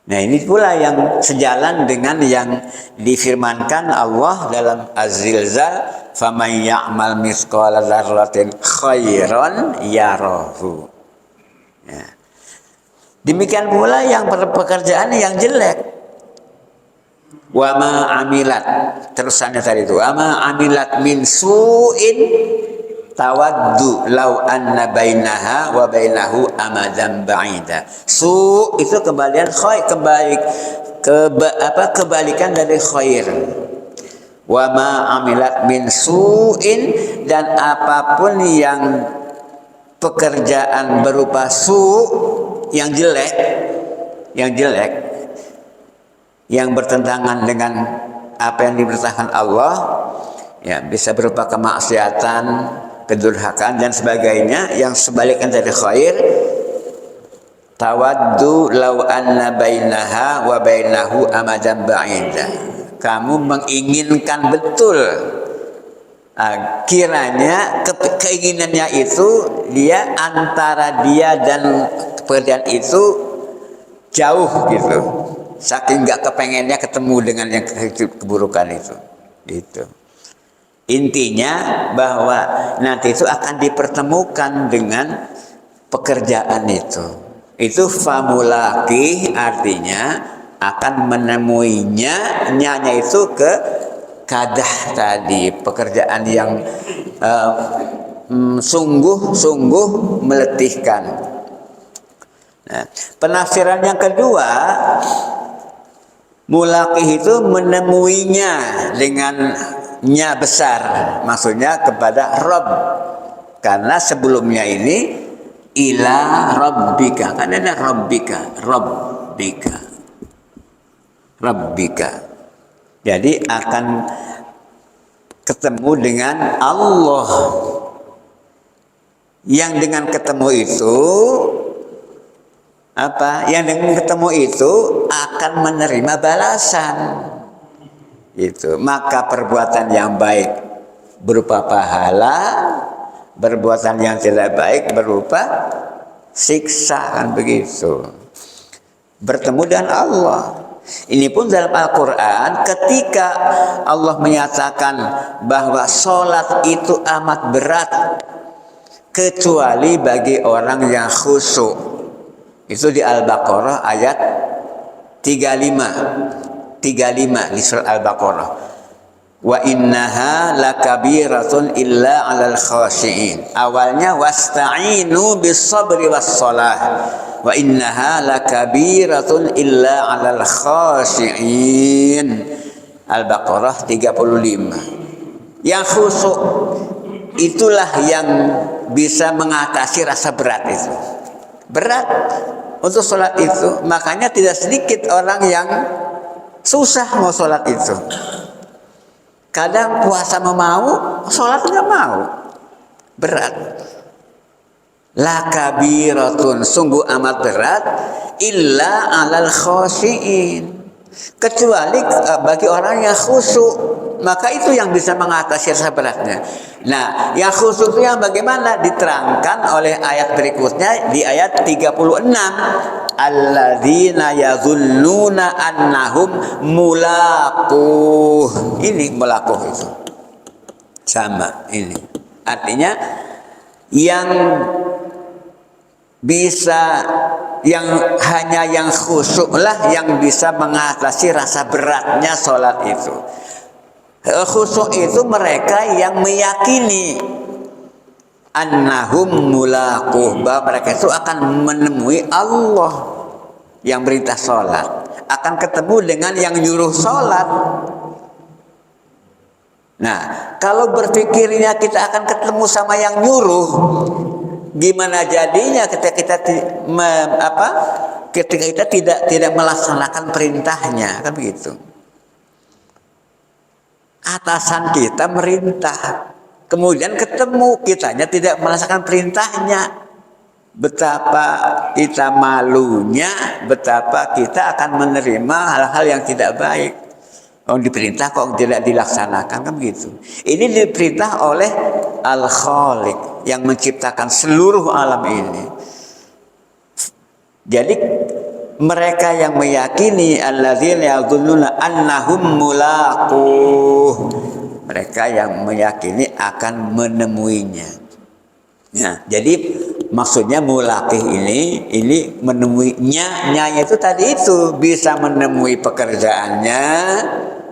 Nah, ini pula yang sejalan dengan yang difirmankan Allah dalam Az-Zilzal, faman ya'mal mithqala dzarratin khairan yarahu. Ya. Demikian pula yang pekerjaan yang jelek. Wa ma amilat, terusannya tadi itu, wa ma amilat min su'in tawaddu law anna bainaha wa bainahu amadan ba'ida. Su itu kebalikan khair, kebalikan dari khair. Wa ma amilat min su'in, dan apapun yang pekerjaan berupa su, yang jelek, yang bertentangan dengan apa yang diperintahkan Allah, ya bisa berupa kemaksiatan, kedurhakaan dan sebagainya yang sebaliknya dari khair. Tawaddu law anna bainaha wa bainahu amadan ba'ida. Kamu menginginkan betul, kiranya keinginannya itu dia antara dia dan pekerjaan itu jauh gitu, saking nggak kepengennya ketemu dengan yang keburukan itu gitu. Intinya bahwa nanti itu akan dipertemukan dengan pekerjaan itu. Itu famulaki, artinya akan menemuinya, nyanya itu ke kadah tadi, pekerjaan yang sungguh-sungguh meletihkan. Nah, penafsiran yang kedua, mulaqih itu menemuinya dengan nya besar, maksudnya kepada Rabb, karena sebelumnya ini ila rabbika, kan ada rabbika, jadi akan ketemu dengan Allah, yang dengan ketemu itu apa? Yang dengan ketemu itu akan menerima balasan. Itu. Maka perbuatan yang baik berupa pahala, perbuatan yang tidak baik berupa siksa, kan begitu. Bertemu dengan Allah. Ini pun dalam Al-Quran, ketika Allah menyatakan bahwa sholat itu amat berat kecuali bagi orang yang khusyuk. Itu di Al-Baqarah ayat 35 di surat Al-Baqarah. Wa innaha lakabiratun illa 'alal khashiin. Awalnya wasta'inu bis sabri was shalah. Wa innaha lakabiratun illa 'alal khashiin. Al-Baqarah 35. Yang khusyuk itulah yang bisa mengatasi rasa berat itu. Berat untuk sholat itu, makanya tidak sedikit orang yang susah mau sholat itu. Kadang puasa mau, sholat nggak mau. Berat. La kabiratun, sungguh amat berat. Illa alal khashiin. Kecuali bagi orang yang khusyuk. Maka itu yang bisa mengatasi rasa beratnya. Nah, yang khusyuk itu yang bagaimana? Diterangkan oleh ayat berikutnya di ayat 36. Alladzina yazunnuna annahum mulaquh. Ini mulaquh itu. Sama ini. Artinya yang bisa, yang hanya yang khusyuklah yang bisa mengatasi rasa beratnya sholat itu. Khusyuk itu mereka yang meyakini annahum mulaquh, bahwa mereka itu akan menemui Allah yang perintah sholat, akan ketemu dengan yang nyuruh sholat. Nah, kalau berpikirnya kita akan ketemu sama yang nyuruh, gimana jadinya ketika kita tidak melaksanakan perintahnya, kan begitu. Atasan kita merintah, kemudian ketemu kitanya tidak melaksanakan perintahnya. Betapa kita malunya, betapa kita akan menerima hal-hal yang tidak baik. Oh, diperintah kok tidak dilaksanakan, kan begitu. Ini diperintah oleh Al-Khaliq yang menciptakan seluruh alam ini. Jadi mereka yang meyakini alladzina yadhunnuna annahum mulaquh, mereka yang meyakini akan menemuinya. Nah, jadi maksudnya mulaqih ini menemuinya, nyanya itu tadi itu bisa menemui pekerjaannya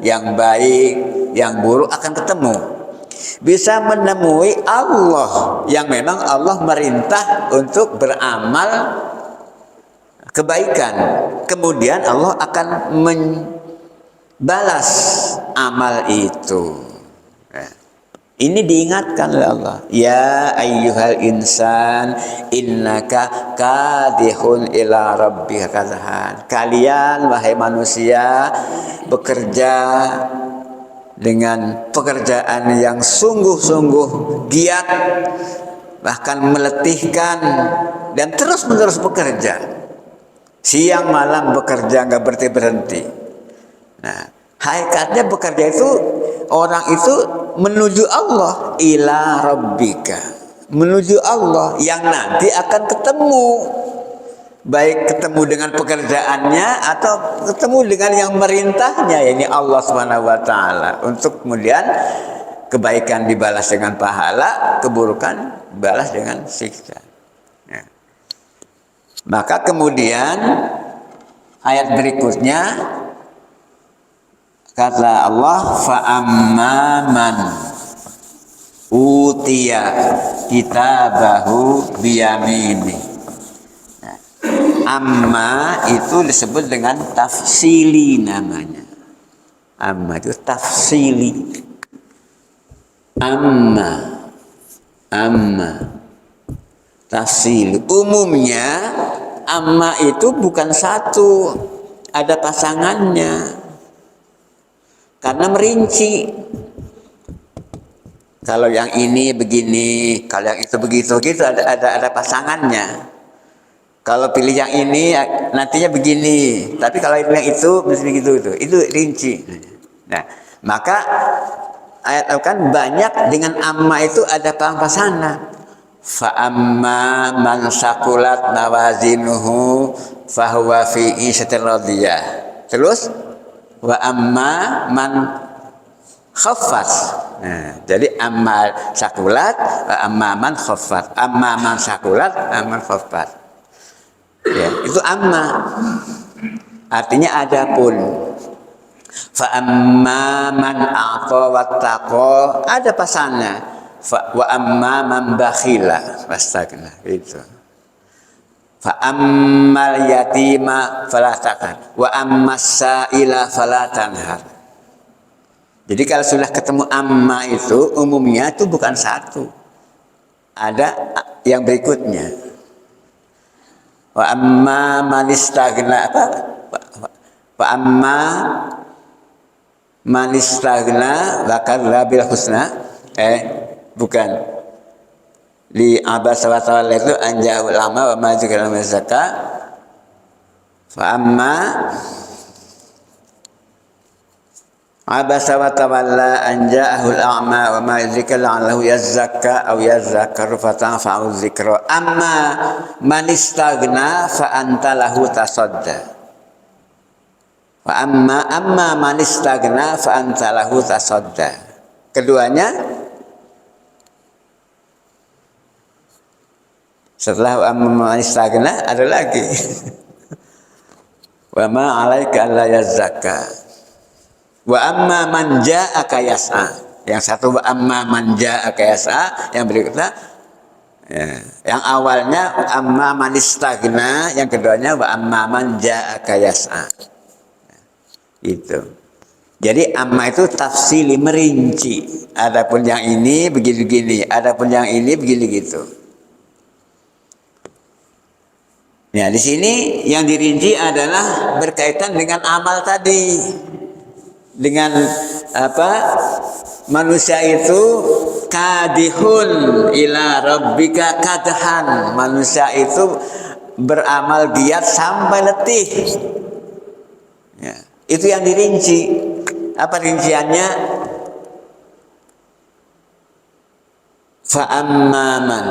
yang baik, yang buruk akan ketemu. Bisa menemui Allah yang memang Allah merintah untuk beramal kebaikan. Kemudian Allah akan membalas amal itu. Ini diingatkan oleh Allah. Ya ayyuhal insan innaka kadihun ila rabbika kadhan. Kalian wahai manusia bekerja dengan pekerjaan yang sungguh-sungguh giat, bahkan meletihkan, dan terus-menerus bekerja. Siang malam bekerja, nggak berhenti-berhenti. Nah, hakikatnya bekerja itu, orang itu menuju Allah, ila rabbika, menuju Allah yang nanti akan ketemu, baik ketemu dengan pekerjaannya atau ketemu dengan yang merintahnya, yakni Allah Subhanahu wa taala, untuk kemudian kebaikan dibalas dengan pahala, keburukan dibalas dengan siksa. Ya. Maka kemudian ayat berikutnya kata Allah, fa'amman utiya kitabahu biyamini. Nah, amma itu disebut dengan tafsili namanya. Amma itu tafsili. Amma tafsili. Umumnya amma itu bukan satu, ada pasangannya. Karena merinci, kalau yang ini begini, kalau yang itu begitu, ada pasangannya. Kalau pilih yang ini nantinya begini, tapi kalau yang itu mesti begitu, itu rinci. Nah, maka ayat kan banyak dengan amma itu ada pasangan. Fa amma man saqulat mawazinuhu fahuwa fi isyatir radiyah. Terus wa amma man khaffat. Nah, jadi amma sakulat wa amma man khaffat. Amma man sakulat, amma khaffat. Ya, itu amma. Artinya adapun. Fa amma man a'ta wattaqa, ada pasannya. Wa amma man bakhila wastagna, itu. Fa ammal yatima fala taqhar wa ammas sa'ila fala tanhar. Jadi kalau sudah ketemu amma itu umumnya itu bukan satu, ada yang berikutnya. Wa amma man istagna, wa amma man istagna wa kadzdzaba bil husna, bukan. Li abasa wa tawalla itu anja'ul ama wa ma dzikra min zakah. Fa amma abasa wa tawalla anja'ul a'ma wa ma dzikra la'allahu yazakka aw yazzakkaru fa tanfa'u dzikra. Amma man istaghna fa anta lahu tasadda. Fa amma man istaghna fa anta lahu tasadda. Keduanya setelah amma istagna ada lagi. Wa ma 'alaika alla yazakka. Wa amma man ja'aka yas'a. Yang satu wa amma man ja'aka yas'a, yang berikutnya ya, yang awalnya amma man istagna, yang keduanya wa amma man ja'aka yas'a. Itu. Jadi amma itu tafsili, merinci. Adapun yang ini begini-begini, adapun yang ini begini gitu. Ya, di sini yang dirinci adalah berkaitan dengan amal tadi. Dengan apa? Manusia itu kadihun ila rabbika kadhan. Manusia itu beramal giat sampai letih. Ya, itu yang dirinci. Apa rinciannya? Fa amman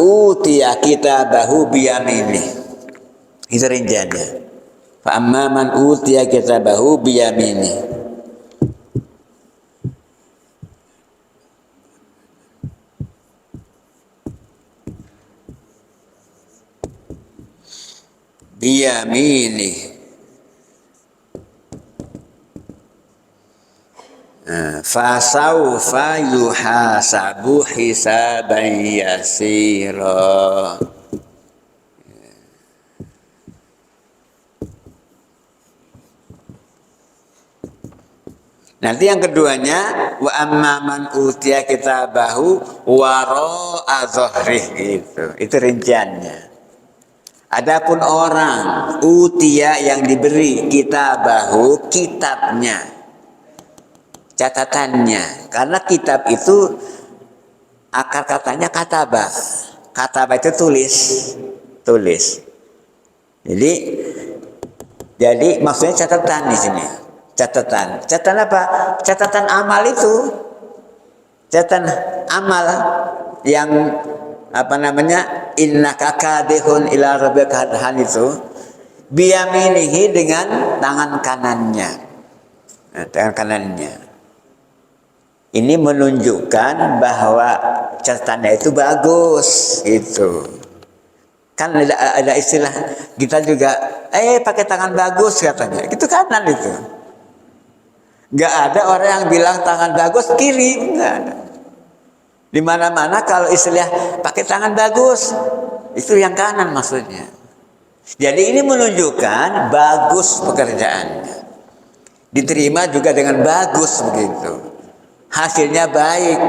utiya kitabahu biyamini. Itu rinciannya. Fa amma man utiya kitabahu biyamini. Biyamini. Fasaufa yuhasabu hisaban yasira. Nanti yang keduanya wa amman utiya kitabahu wara'a dhahrih gitu. Itu rinciannya. Adapun orang utia yang diberi kitabahu, kitabnya, catatannya. Karena kitab itu akar katanya katabah. Katabah itu tulis. Jadi maksudnya catatan di sini. Catatan apa? Catatan amal itu. Catatan amal yang apa namanya? Innaka kadihun ila rabbika hadhan itu biyaminihi dengan tangan kanannya. Nah, tangan kanannya. Ini menunjukkan bahwa catatannya itu bagus gitu. Kan ada istilah kita juga pakai tangan bagus katanya. Itu kanan itu. Nggak ada orang yang bilang tangan bagus kiri, nggak ada. Di mana-mana kalau istilah pakai tangan bagus itu yang kanan maksudnya. Jadi ini menunjukkan bagus pekerjaannya. Diterima juga dengan bagus begitu. Hasilnya baik.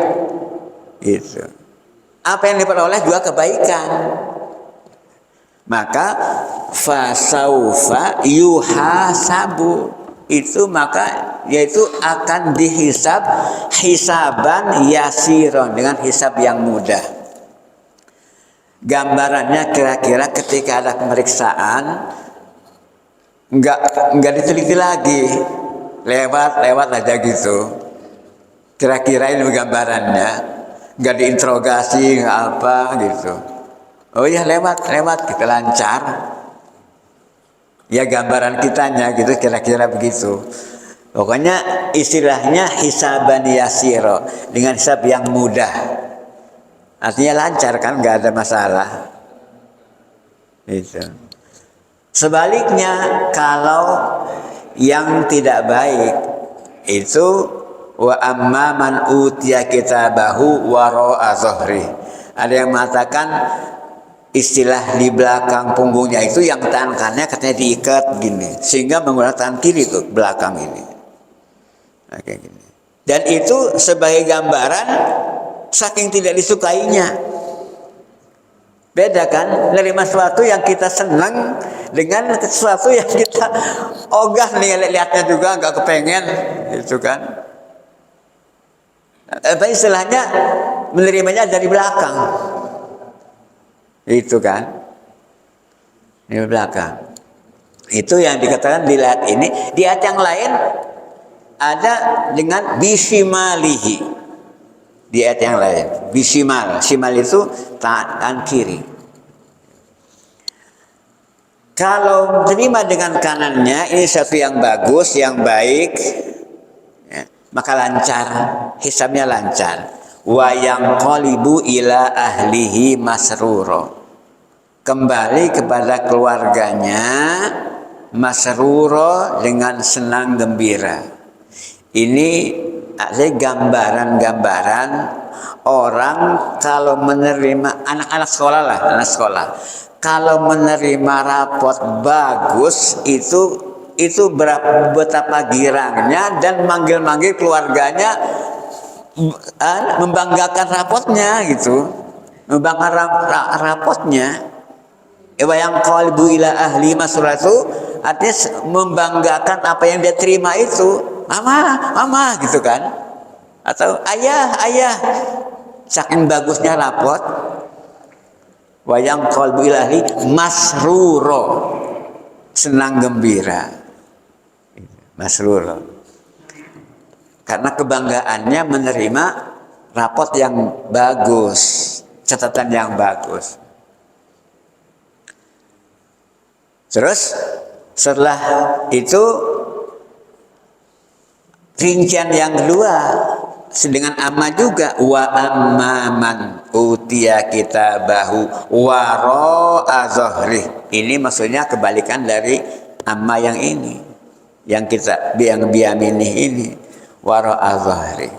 Gitu. Apa yang diperoleh juga kebaikan. Maka fasaufa yuhasabu itu maka yaitu akan dihisab hisaban yasiron dengan hisab yang mudah. Gambarannya kira-kira ketika ada pemeriksaan enggak diteliti lagi, lewat aja gitu. Kira-kira ini gambarannya, enggak diinterogasi enggak apa gitu. Oh iya lewat kita lancar. Ya gambaran kitanya gitu kira-kira begitu. Pokoknya istilahnya hisaban yasiro dengan hisab yang mudah. Artinya lancar kan, nggak ada masalah. Itu. Sebaliknya kalau yang tidak baik itu wa amma man utiya kitabahu wara'a dhahri. Ada yang mengatakan istilah di belakang punggungnya itu yang tangan kanannya katanya diikat gini sehingga menggunakan tangan kiri tuh belakang ini. Nah, kayak gini. Dan itu sebagai gambaran saking tidak disukainya. Beda kan menerima sesuatu yang kita senang dengan sesuatu yang kita ogah nih lihatnya juga nggak kepengen itu kan. Apa istilahnya menerimanya dari belakang. Itu kan di belakang. Itu yang dikatakan di ayat ini. Di ayat yang lain ada dengan bisimalihi. Di ayat yang lain bisimal. Simal itu tangan kiri. Kalau terima dengan kanannya ini satu yang bagus, yang baik, ya, maka lancar, hisabnya lancar. Wa yang qalibu ila ahlihi masruro. Kembali kepada keluarganya masruro dengan senang gembira. Ini ada gambaran-gambaran orang kalau menerima anak-anak sekolah lah, anak sekolah. Kalau menerima rapot bagus itu betapa girangnya dan manggil-manggil keluarganya membanggakan rapotnya gitu. Membanggakan rapotnya. Yang qalbu ila ahli masratu artinya membanggakan apa yang dia terima itu. Mama gitu kan. Atau ayah saking bagusnya rapot. Wayang qalbu ila ahli masruro senang gembira. Masruro. Karena kebanggaannya menerima rapot yang bagus, catatan yang bagus. Terus setelah itu rincian yang kedua dengan amma juga, wa amman utiya kitabahu wara'a zahri. Ini maksudnya kebalikan dari amma yang ini, yang kita yang biyaminih ini, wara'a zahri.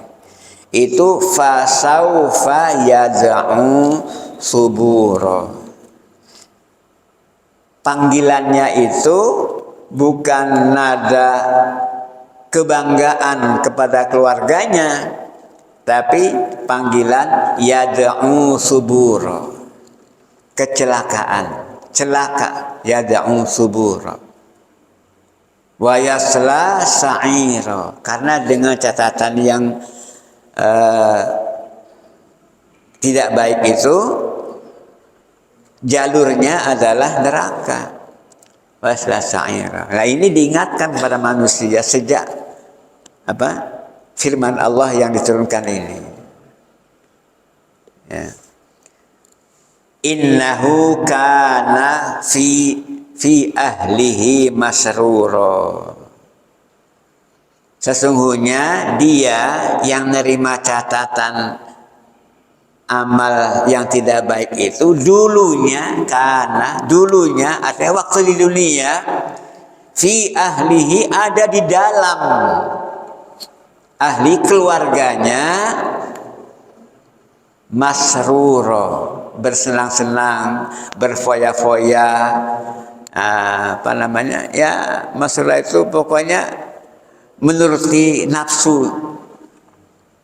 Itu fasaufa yad'u subura. Panggilannya itu bukan nada kebanggaan kepada keluarganya, tapi panggilan yad'u subura, kecelakaan, celaka, yad'u subura. Wa yasla sa'ira, karena dengan catatan yang tidak baik itu jalurnya adalah neraka. Wasla sa'ira. Nah, ini diingatkan kepada manusia sejak firman Allah yang diturunkan ini. Ya. Innahu kana fi ahlihi masrura. Sesungguhnya dia yang nerima catatan amal yang tidak baik itu dulunya artinya waktu di dunia, fi ahlihi ada di dalam ahli keluarganya, masruro, bersenang-senang, berfoya-foya, masruro itu pokoknya menuruti nafsu,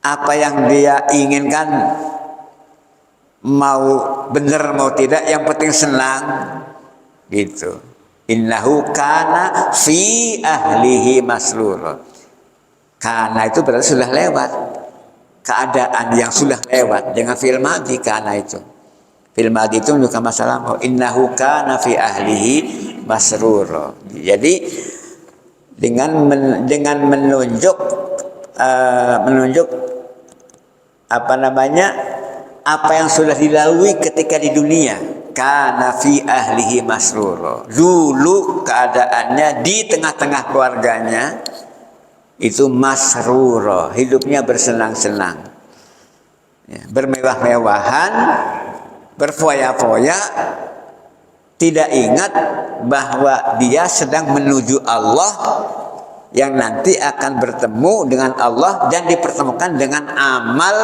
apa yang dia inginkan, mau benar mau tidak, yang penting senang gitu. Innahu kana fi ahlihi masrur. Kana itu berarti sudah lewat, keadaan yang sudah lewat dengan fi'il madhi. Kana itu fi'il madhi itu menunjukkan masalah. Innahu kana fi ahlihi masrur. Jadi dengan menunjuk apa yang sudah dilalui ketika di dunia. Kana fi ahlihi masrur. Dulu keadaannya di tengah-tengah keluarganya itu masrur, hidupnya bersenang-senang, ya, bermewah-mewahan, berfoya-foya, tidak ingat bahwa dia sedang menuju Allah yang nanti akan bertemu dengan Allah dan dipertemukan dengan amal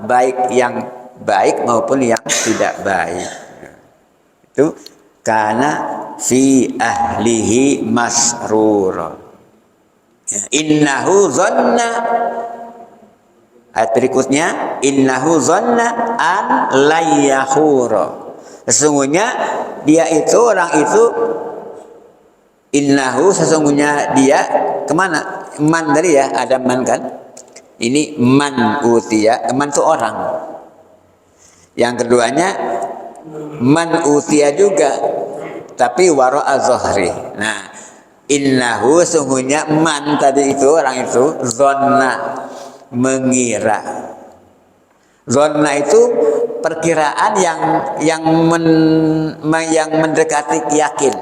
baik yang baik maupun yang tidak baik. Itu karena fi ahlihi masrur. Innahu zanna, ayat berikutnya, innahu zanna an layyahura. Sesungguhnya dia itu, orang itu, innahu, sesungguhnya dia, kemana? Man tadi ya, ada man kan? Ini man utiya, man itu orang. Yang keduanya man utiya juga, tapi wara'a zahri. Nah, innahu, sesungguhnya man tadi itu, orang itu, zonna, mengira. Zonna itu perkiraan yang mendekati yakin.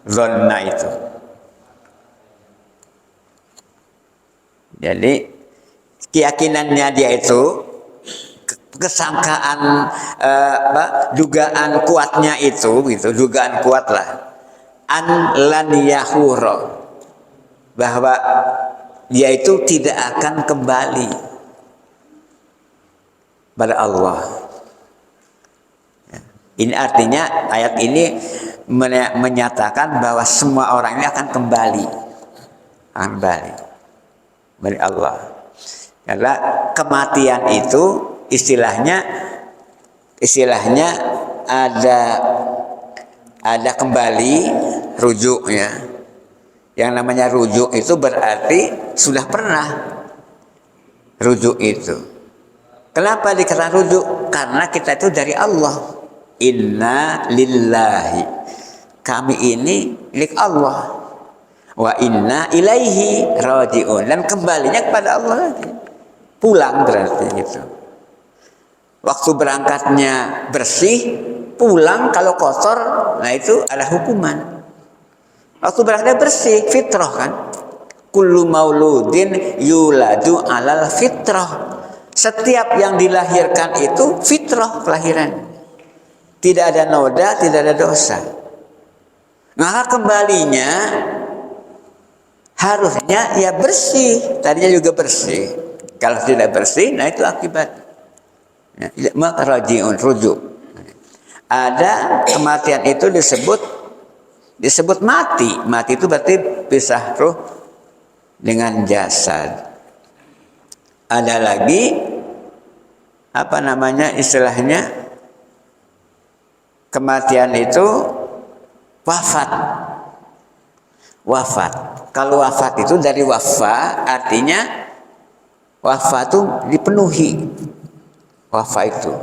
Zonna itu. Jadi keyakinannya dia itu, kesangkaan, dugaan kuatnya itu, gitu, dugaan kuat lah. An lan yahura, bahwa dia itu tidak akan kembali pada Allah. Ini artinya ayat ini menyatakan bahwa semua orang ini akan kembali dari Allah. Karena kematian itu istilahnya ada kembali, rujuk ya. Yang namanya rujuk itu berarti sudah pernah rujuk itu. Kenapa dikatakan rujuk? Karena kita itu dari Allah. Inna lillahi, kami ini milik Allah. Wa inna ilaihi raji'un, dan kembalinya kepada Allah lagi. Pulang berarti gitu. Waktu berangkatnya bersih, pulang kalau kotor, nah itu ada hukuman. Waktu berakhir bersih, fitrah kan. Kullu mauludin yuladu alal fitrah. Setiap yang dilahirkan itu fitrah kelahiran. Tidak ada noda, tidak ada dosa. Maka kembalinya harusnya ya bersih. Tadinya juga bersih. Kalau tidak bersih, nah itu akibat. Ya, maka rajiun, rujuk. Ada kematian itu disebut mati. Mati itu berarti pisah ruh dengan jasad. Ada lagi apa namanya istilahnya, kematian itu wafat. Wafat. Kalau wafat itu dari wafa, artinya wafat itu dipenuhi. Wafat itu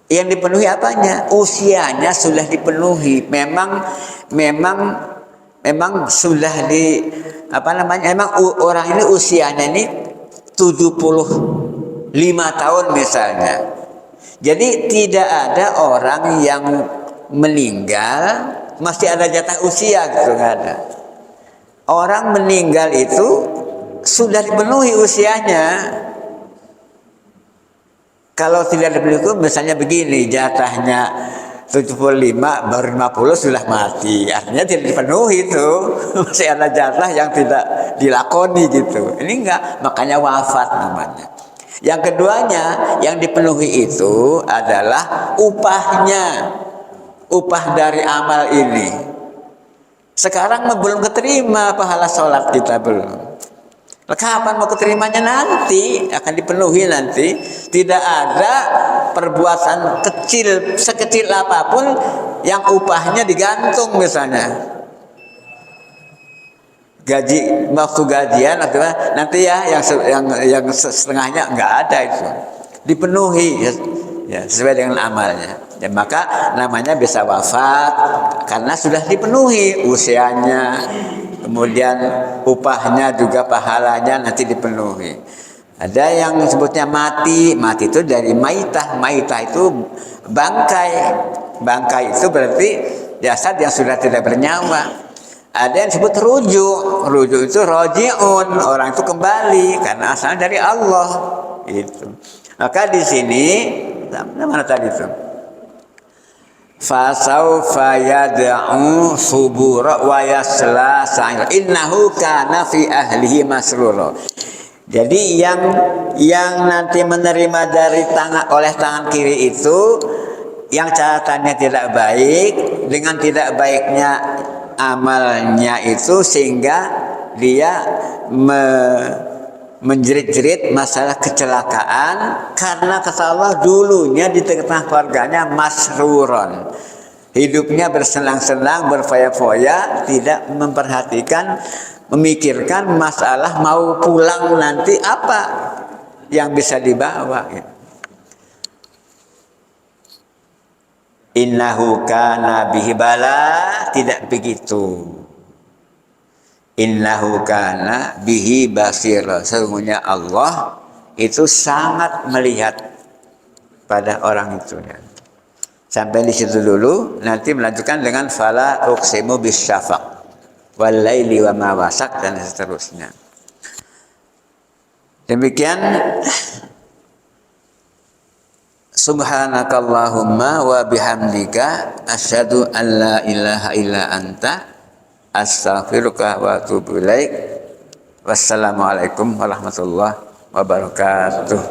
yang dipenuhi apanya? Usianya sudah dipenuhi. Memang sudah di apa namanya? Memang orang ini usianya ini 75 tahun misalnya. Jadi tidak ada orang yang meninggal masih ada jatah usia gitu, nggak ada. Orang meninggal itu sudah dipenuhi usianya. Kalau tidak dipenuhi, misalnya begini, jatahnya 75 baru 50 sudah mati, artinya tidak dipenuhi itu. Masih ada jatah yang tidak dilakoni gitu. Ini enggak, makanya wafat namanya. Yang keduanya yang dipenuhi itu adalah upahnya, upah dari amal ini. Sekarang belum keterima pahala sholat kita belum. Kapan mau keterimanya? Nanti akan dipenuhi nanti. Tidak ada perbuatan kecil sekecil apapun yang upahnya digantung. Misalnya gaji, waktu gajian nanti ya yang setengahnya nggak ada, itu dipenuhi ya sesuai dengan amalnya. Dan maka namanya bisa wafat karena sudah dipenuhi usianya, kemudian upahnya juga pahalanya nanti dipenuhi. Ada yang sebutnya mati. Mati itu dari maitah. Maitah itu bangkai. Bangkai itu berarti jasad yang sudah tidak bernyawa. Ada yang disebut rujuk. Rujuk itu rojiun, orang itu kembali karena asalnya dari Allah. Itu. Maka di sini mana tadi itu? Fasaufa yad'u subura wa yasla sa'ir innahu kana fi ahlihi masrura. Jadi yang nanti menerima dari oleh tangan kiri itu yang catatannya tidak baik, dengan tidak baiknya amalnya itu sehingga dia menjerit-jerit masalah kecelakaan karena kata Allah dulunya di tengah keluarganya masruron, hidupnya bersenang-senang, berfoya-foya, tidak memperhatikan, memikirkan masalah mau pulang nanti apa yang bisa dibawa. Innahu kana bihi bala, tidak begitu. Innahu kana bihi basir. Sesungguhnya Allah itu sangat melihat pada orang itu. Sampai di situ dulu, nanti melanjutkan dengan fala uqsimu bisyafaq wal laili wa ma wasaq dan seterusnya. Demikian. Subhanakallahumma wa bihamdika asyhadu an la ilaha illa anta astaghfiruka wa atubu ilaik. Wassalamualaikum warahmatullahi wabarakatuh.